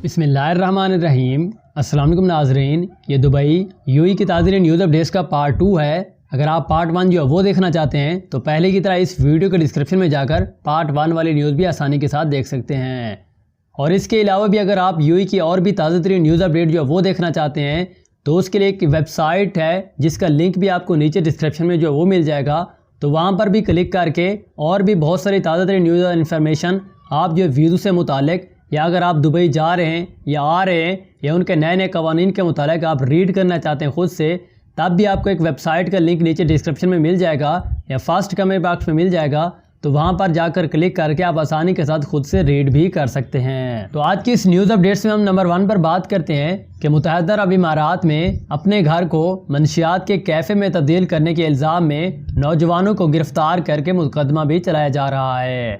بسم اللہ الرحمن الرحیم۔ السلام علیکم ناظرین، یہ دبئی UAE کی تازہ نیوز اپڈیٹس کا پارٹ 2 ہے۔ اگر آپ پارٹ 1 جو ہے وہ دیکھنا چاہتے ہیں تو پہلے کی طرح اس ویڈیو کے ڈسکرپشن میں جا کر پارٹ 1 والی نیوز بھی آسانی کے ساتھ دیکھ سکتے ہیں۔ اور اس کے علاوہ بھی اگر آپ UAE کی اور بھی تازہ ترین نیوز اپڈیٹ جو ہے وہ دیکھنا چاہتے ہیں تو اس کے لیے ایک ویب سائٹ ہے جس کا لنک بھی آپ کو نیچے ڈسکرپشن میں جو ہے وہ مل جائے گا، تو وہاں پر بھی کلک کر کے اور بھی بہت ساری تازہ ترین نیوز اور انفارمیشن آپ جو ویزو سے متعلق، یا اگر آپ دبئی جا رہے ہیں یا آ رہے ہیں یا ان کے نئے نئے قوانین کے متعلق آپ ریڈ کرنا چاہتے ہیں خود سے، تب بھی آپ کو ایک ویب سائٹ کا لنک نیچے ڈسکرپشن میں مل جائے گا یا فرسٹ کمنٹ باکس میں مل جائے گا، تو وہاں پر جا کر کلک کر کے آپ آسانی کے ساتھ خود سے ریڈ بھی کر سکتے ہیں۔ تو آج کی اس نیوز اپڈیٹس میں ہم نمبر 1 پر بات کرتے ہیں کہ متحدہ عرب امارات میں اپنے گھر کو منشیات کے کیفے میں تبدیل کرنے کے الزام میں نوجوانوں کو گرفتار کر کے مقدمہ بھی چلایا جا رہا ہے۔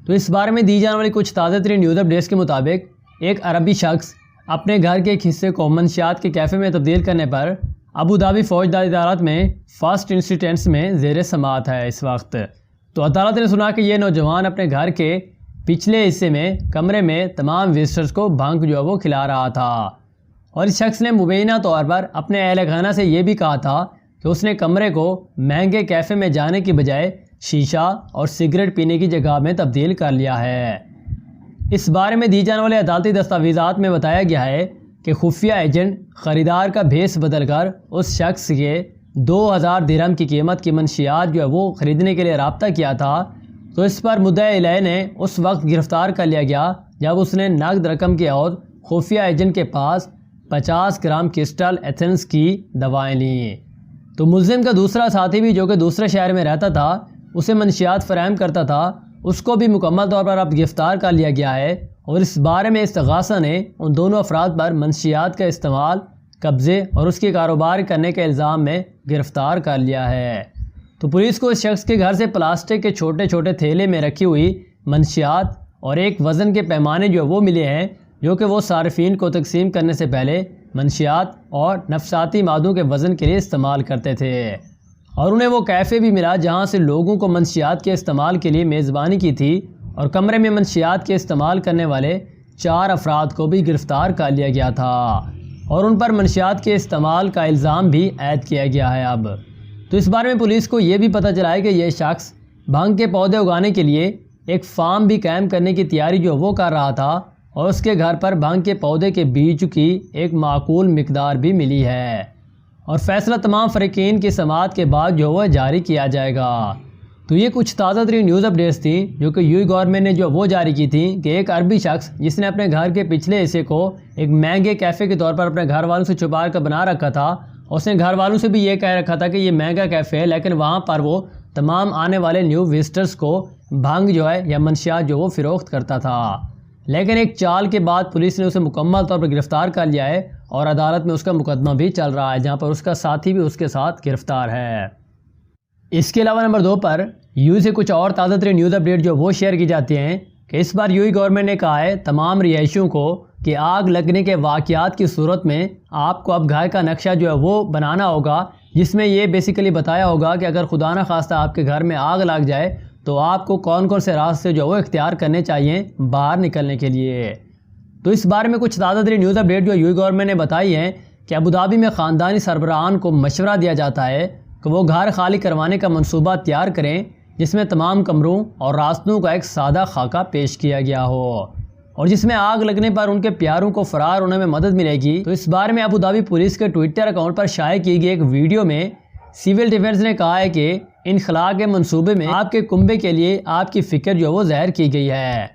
تو اس بارے میں دی جانے والی کچھ تازہ ترین نیوز اپڈیٹس کے مطابق ایک عربی شخص اپنے گھر کے ایک حصے کو منشیات کے کیفے میں تبدیل کرنے پر ابوظہبی فوجداری عدالت میں فرسٹ انسٹنس میں زیر سماعت ہے اس وقت۔ تو عدالت نے سنا کہ یہ نوجوان اپنے گھر کے پچھلے حصے میں کمرے میں تمام وزٹرز کو بھنگ جو ہے وہ کھلا رہا تھا، اور اس شخص نے مبینہ طور پر اپنے اہل خانہ سے یہ بھی کہا تھا کہ اس نے کمرے کو مہنگے کیفے میں جانے کی بجائے شیشہ اور سگریٹ پینے کی جگہ میں تبدیل کر لیا ہے۔ اس بارے میں دی جانے والے عدالتی دستاویزات میں بتایا گیا ہے کہ خفیہ ایجنٹ خریدار کا بھیس بدل کر اس شخص کے 2000 درہم کی قیمت کی منشیات جو ہے وہ خریدنے کے لیے رابطہ کیا تھا، تو اس پر مدعی علیہ نے اس وقت گرفتار کر لیا گیا جب اس نے نقد رقم کے عوض خفیہ ایجنٹ کے پاس 50 گرام کرسٹل ایتھنز کی دوائیں لیں۔ تو ملزم کا دوسرا ساتھی بھی جو کہ دوسرے شہر میں رہتا تھا، اسے منشیات فراہم کرتا تھا، اس کو بھی مکمل طور پر اب گرفتار کر لیا گیا ہے، اور اس بارے میں استغاثہ نے ان دونوں افراد پر منشیات کا استعمال، قبضے اور اس کے کاروبار کرنے کے الزام میں گرفتار کر لیا ہے۔ تو پولیس کو اس شخص کے گھر سے پلاسٹک کے چھوٹے چھوٹے تھیلے میں رکھی ہوئی منشیات اور ایک وزن کے پیمانے جو وہ ملے ہیں، جو کہ وہ صارفین کو تقسیم کرنے سے پہلے منشیات اور نفساتی مادوں کے وزن کے لیے استعمال کرتے تھے، اور انہیں وہ کیفے بھی ملا جہاں سے لوگوں کو منشیات کے استعمال کے لیے میزبانی کی تھی، اور کمرے میں منشیات کے استعمال کرنے والے 4 افراد کو بھی گرفتار کر لیا گیا تھا، اور ان پر منشیات کے استعمال کا الزام بھی عائد کیا گیا ہے اب۔ تو اس بارے میں پولیس کو یہ بھی پتہ چلا ہے کہ یہ شخص بھنگ کے پودے اگانے کے لیے ایک فارم بھی قائم کرنے کی تیاری جو وہ کر رہا تھا، اور اس کے گھر پر بھنگ کے پودے کے بیج کی ایک معقول مقدار بھی ملی ہے، اور فیصلہ تمام فریقین کی سماعت کے بعد جو وہ جاری کیا جائے گا۔ تو یہ کچھ تازہ ترین نیوز اپڈیٹس تھیں جو کہ UAE گورنمنٹ نے جو وہ جاری کی تھیں کہ ایک عربی شخص جس نے اپنے گھر کے پچھلے حصے کو ایک مہنگے کیفے کے طور پر اپنے گھر والوں سے چھپا کر بنا رکھا تھا، اس نے گھر والوں سے بھی یہ کہہ رکھا تھا کہ یہ مہنگا کیفے ہے، لیکن وہاں پر وہ تمام آنے والے نیو وزٹرز کو بھنگ جو ہے یا منشیات جو وہ فروخت کرتا تھا، لیکن ایک چال کے بعد پولیس نے اسے مکمل طور پر گرفتار کر لیا ہے، اور عدالت میں اس کا مقدمہ بھی چل رہا ہے جہاں پر اس کا ساتھی بھی اس کے ساتھ گرفتار ہے۔ اس کے علاوہ نمبر 2 پر UAE سے کچھ اور تازہ ترین نیوز اپڈیٹ جو وہ شیئر کی جاتی ہیں کہ اس بار UAE گورنمنٹ نے کہا ہے تمام رہائشیوں کو کہ آگ لگنے کے واقعات کی صورت میں آپ کو اب گھر کا نقشہ جو ہے وہ بنانا ہوگا، جس میں یہ بیسیکلی بتایا ہوگا کہ اگر خدا نہ خواستہ آپ کے گھر میں آگ لگ جائے تو آپ کو کون کون سے راستے جو وہ اختیار کرنے چاہیے باہر نکلنے کے لیے۔ تو اس بارے میں کچھ تازہ ترین نیوز اپڈیٹ جو UAE گورنمنٹ نے بتائی ہیں کہ ابوظہبی میں خاندانی سربراہان کو مشورہ دیا جاتا ہے کہ وہ گھر خالی کروانے کا منصوبہ تیار کریں، جس میں تمام کمروں اور راستوں کا ایک سادہ خاکہ پیش کیا گیا ہو، اور جس میں آگ لگنے پر ان کے پیاروں کو فرار ہونے میں مدد ملے گی۔ تو اس بارے میں ابوظہبی پولیس کے ٹویٹر اکاؤنٹ پر شائع کی گئی ایک ویڈیو میں سول ڈیفنس نے کہا ہے کہ انخلاء کے منصوبے میں آپ کے کنبے کے لیے آپ کی فکر جو وہ ظاہر کی گئی ہے،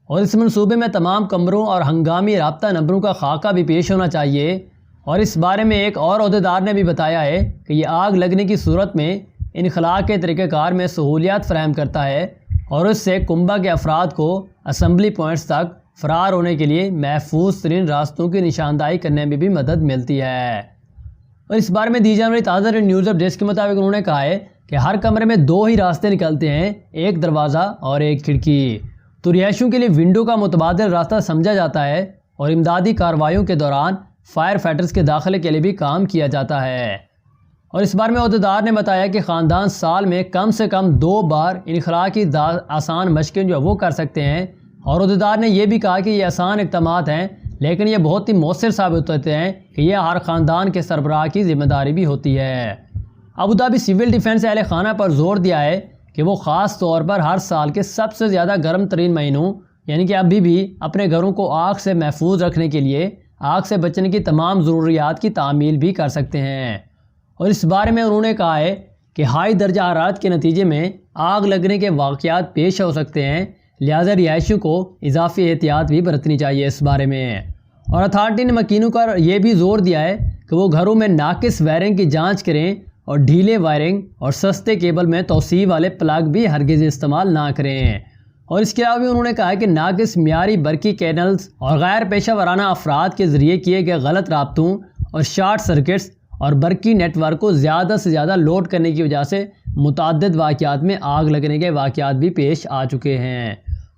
اور اس منصوبے میں تمام کمروں اور ہنگامی رابطہ نمبروں کا خاکہ بھی پیش ہونا چاہیے۔ اور اس بارے میں ایک اور عہدیدار نے بھی بتایا ہے کہ یہ آگ لگنے کی صورت میں انخلاء کے طریقہ کار میں سہولیات فراہم کرتا ہے، اور اس سے کنبہ کے افراد کو اسمبلی پوائنٹس تک فرار ہونے کے لیے محفوظ ترین راستوں کی نشاندہی کرنے میں بھی مدد ملتی ہے۔ اور اس بارے میں دی جانے والی تازہ نیوز اپڈیٹس کے مطابق انہوں نے کہا ہے کہ ہر کمرے میں 2 ہی راستے نکلتے ہیں، ایک دروازہ اور ایک کھڑکی۔ تو رہائشیوں کے لیے ونڈو کا متبادل راستہ سمجھا جاتا ہے، اور امدادی کارروائیوں کے دوران فائر فائٹرز کے داخلے کے لیے بھی کام کیا جاتا ہے۔ اور اس بارے میں عہدیدار نے بتایا کہ خاندان سال میں کم سے کم 2 بار انخلاء کی آسان مشقیں جو وہ کر سکتے ہیں، اور عہدیدار نے یہ بھی کہا کہ یہ آسان اقدامات ہیں لیکن یہ بہت ہی مؤثر ثابت ہوتے ہیں کہ یہ ہر خاندان کے سربراہ کی ذمہ داری بھی ہوتی ہے۔ ابوظہبی سول ڈیفنس اہل خانہ پر زور دیا ہے کہ وہ خاص طور پر ہر سال کے سب سے زیادہ گرم ترین مہینوں یعنی کہ ابھی بھی اپنے گھروں کو آگ سے محفوظ رکھنے کے لیے آگ سے بچنے کی تمام ضروریات کی تعمیل بھی کر سکتے ہیں، اور اس بارے میں انہوں نے کہا ہے کہ ہائی درجہ حرارت کے نتیجے میں آگ لگنے کے واقعات پیش ہو سکتے ہیں، لہذا رہائشیوں کو اضافی احتیاط بھی برتنی چاہیے اس بارے میں۔ اور اتھارٹی نے مکینوں پر یہ بھی زور دیا ہے کہ وہ گھروں میں ناقص وائرنگ کی جانچ کریں اور ڈھیلے وائرنگ اور سستے کیبل میں توسیع والے پلگ بھی ہرگز استعمال نہ کریں۔ اور اس کے علاوہ بھی انہوں نے کہا کہ ناقص معیاری برقی کینلز اور غیر پیشہ ورانہ افراد کے ذریعے کیے گئے غلط رابطوں اور شارٹ سرکٹس اور برقی نیٹ ورک کو زیادہ سے زیادہ لوڈ کرنے کی وجہ سے متعدد واقعات میں آگ لگنے کے واقعات بھی پیش آ چکے ہیں،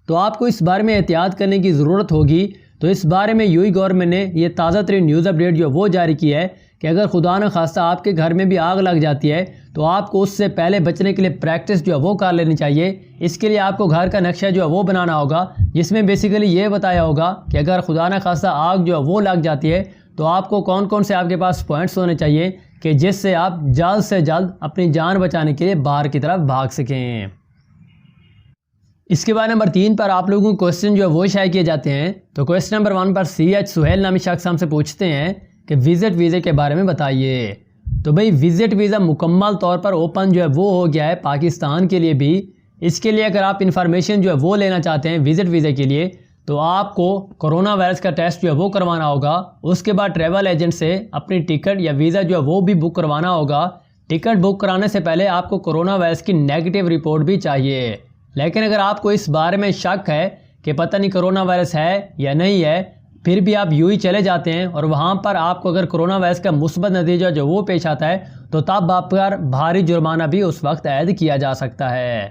تو آپ کو اس بارے میں احتیاط کرنے کی ضرورت ہوگی۔ تو اس بارے میں یو گورنمنٹ نے یہ تازہ ترین نیوز اپڈیٹ جو وہ جاری کی ہے کہ اگر خدا نہ خواستہ آپ کے گھر میں بھی آگ لگ جاتی ہے تو آپ کو اس سے پہلے بچنے کے لیے پریکٹس جو ہے وہ کر لینی چاہیے۔ اس کے لیے آپ کو گھر کا نقشہ جو ہے وہ بنانا ہوگا، جس میں بیسیکلی یہ بتایا ہوگا کہ اگر خدا نہ خواستہ آگ جو ہے وہ لگ جاتی ہے تو آپ کو کون کون سے آپ کے پاس پوائنٹس ہونے چاہیے کہ جس سے آپ جلد سے جلد اپنی جان بچانے کے لیے باہر کی طرف بھاگ سکیں۔ اس کے بعد نمبر 3 پر آپ لوگوں کو کوسچن جو ہے وہ شائع کیے جاتے ہیں، تو کوسچن نمبر 1 پر CH سہیل نامی شخص ہم سے پوچھتے ہیں کہ وزٹ ویزے کے بارے میں بتائیے۔ تو بھئی وزٹ ویزا مکمل طور پر اوپن جو ہے وہ ہو گیا ہے پاکستان کے لیے بھی۔ اس کے لیے اگر آپ انفارمیشن جو ہے وہ لینا چاہتے ہیں وزٹ ویزے کے لیے تو آپ کو کرونا وائرس کا ٹیسٹ جو ہے وہ کروانا ہوگا، اس کے بعد ٹریول ایجنٹ سے اپنی ٹکٹ یا ویزا جو ہے وہ بھی بک کروانا ہوگا۔ ٹکٹ بک کرانے سے پہلے آپ کو کرونا وائرس کی نیگیٹو رپورٹ بھی چاہیے، لیکن اگر آپ کو اس بارے میں شک ہے کہ پتہ نہیں کرونا وائرس ہے یا نہیں ہے، پھر بھی آپ یوں ہی چلے جاتے ہیں اور وہاں پر آپ کو اگر کرونا وائرس کا مثبت نتیجہ جو وہ پیش آتا ہے تو تب آپ پر بھاری جرمانہ بھی اس وقت عائد کیا جا سکتا ہے۔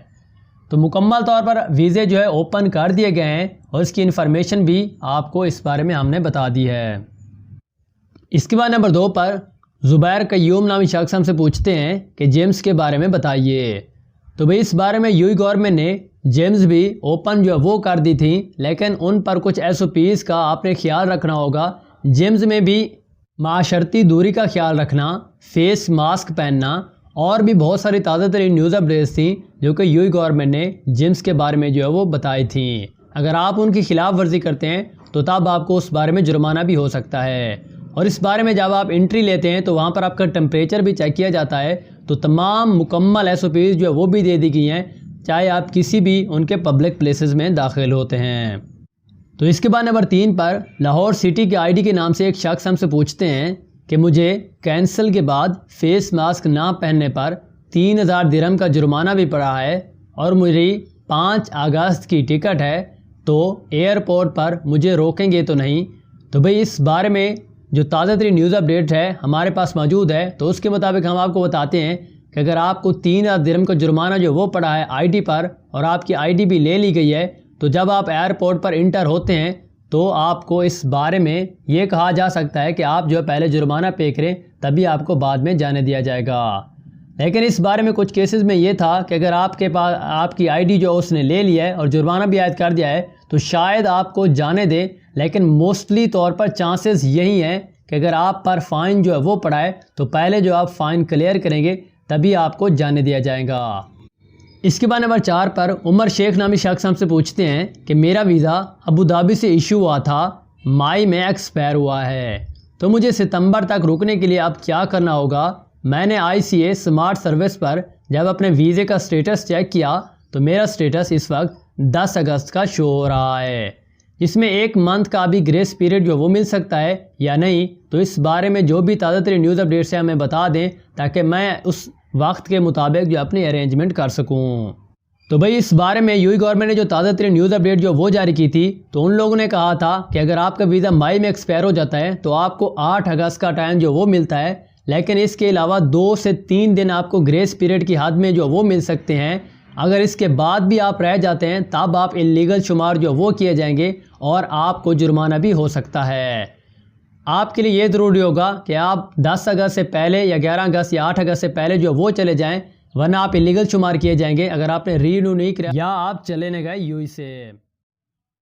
تو مکمل طور پر ویزے جو ہے اوپن کر دیے گئے ہیں اور اس کی انفارمیشن بھی آپ کو اس بارے میں ہم نے بتا دی ہے۔ اس کے بعد نمبر 2 پر زبیر قیوم نامی شخص ہم سے پوچھتے ہیں کہ جیمز کے بارے میں بتائیے۔ تو بھئی اس بارے میں یو گورنمنٹ نے جیمز بھی اوپن جو ہے وہ کر دی تھیں، لیکن ان پر کچھ SOPs کا آپ نے خیال رکھنا ہوگا۔ جیمز میں بھی معاشرتی دوری کا خیال رکھنا، فیس ماسک پہننا اور بھی بہت ساری تازہ ترین نیوز اپڈیٹس تھیں جو کہ یو گورنمنٹ نے جیمز کے بارے میں جو ہے وہ بتائی تھیں۔ اگر آپ ان کی خلاف ورزی کرتے ہیں تو تب آپ کو اس بارے میں جرمانہ بھی ہو سکتا ہے، اور اس بارے میں جب آپ انٹری لیتے ہیں تو وہاں پر آپ کا ٹمپریچر بھی چیک کیا جاتا ہے، تو تمام مکمل SOPs جو ہے وہ بھی دے دی گئی ہیں، چاہے آپ کسی بھی ان کے پبلک پلیسز میں داخل ہوتے ہیں۔ تو اس کے بعد نمبر 3 پر لاہور سٹی کے ID کے نام سے ایک شخص ہم سے پوچھتے ہیں کہ مجھے کینسل کے بعد فیس ماسک نہ پہننے پر 3000 درہم کا جرمانہ بھی پڑا ہے اور میری 5 اگست کی ٹکٹ ہے، تو ایئرپورٹ پر مجھے روکیں گے تو نہیں؟ تو بھئی اس بارے میں جو تازہ ترین نیوز اپڈیٹ ہے ہمارے پاس موجود ہے، تو اس کے مطابق ہم آپ کو بتاتے ہیں کہ اگر آپ کو 3000 درہم کا جرمانہ جو وہ پڑا ہے ID پر اور آپ کی ID بھی لے لی گئی ہے، تو جب آپ ایئرپورٹ پر انٹر ہوتے ہیں تو آپ کو اس بارے میں یہ کہا جا سکتا ہے کہ آپ جو پہلے جرمانہ پے کریں تبھی آپ کو بعد میں جانے دیا جائے گا۔ لیکن اس بارے میں کچھ کیسز میں یہ تھا کہ اگر آپ کے پاس آپ کی ID جو اس نے لے لیا ہے اور جرمانہ بھی عائد کر دیا ہے تو شاید آپ کو جانے دیں، لیکن موسٹلی طور پر چانسز یہی ہیں کہ اگر آپ پر فائن جو ہے وہ پڑا ہے تو پہلے جو آپ فائن کلیئر کریں گے تبھی آپ کو جانے دیا جائے گا۔ اس کے بعد نمبر 4 پر عمر شیخ نامی شخص ہم سے پوچھتے ہیں کہ میرا ویزا ابوظہبی سے ایشو ہوا تھا، مئی میں ایکسپائر ہوا ہے، تو مجھے ستمبر تک رکنے کے لیے اب کیا کرنا ہوگا؟ میں نے ICA سمارٹ سروس پر جب اپنے ویزے کا سٹیٹس چیک کیا تو میرا سٹیٹس اس وقت 10 اگست کا شو ہو رہا ہے، جس میں 1 منتھ کا بھی گریس پیریڈ جو وہ مل سکتا ہے یا نہیں؟ تو اس بارے میں جو بھی تازہ ترین نیوز اپڈیٹس ہیں ہمیں بتا دیں تاکہ میں اس وقت کے مطابق جو اپنی ارینجمنٹ کر سکوں۔ تو بھئی اس بارے میں یو گورنمنٹ نے جو تازہ ترین نیوز اپڈیٹ جو وہ جاری کی تھی تو ان لوگوں نے کہا تھا کہ اگر آپ کا ویزا مئی میں ایکسپائر ہو جاتا ہے تو آپ کو 8 اگست کا ٹائم جو وہ ملتا ہے، لیکن اس کے علاوہ 2 سے 3 دن آپ کو گریس پیریڈ کی حد میں جو وہ مل سکتے ہیں۔ اگر اس کے بعد بھی آپ رہ جاتے ہیں تب آپ انلیگل شمار جو وہ کیے جائیں گے اور آپ کو جرمانہ بھی ہو سکتا ہے۔ آپ کے لیے یہ ضروری ہوگا کہ آپ 10 اگست سے پہلے یا 11 اگست یا 8 اگست سے پہلے جو وہ چلے جائیں، ورنہ آپ انلیگل شمار کیے جائیں گے اگر آپ نے رینیو نہیں کیا یا آپ چلے نہ گئے UAE سے۔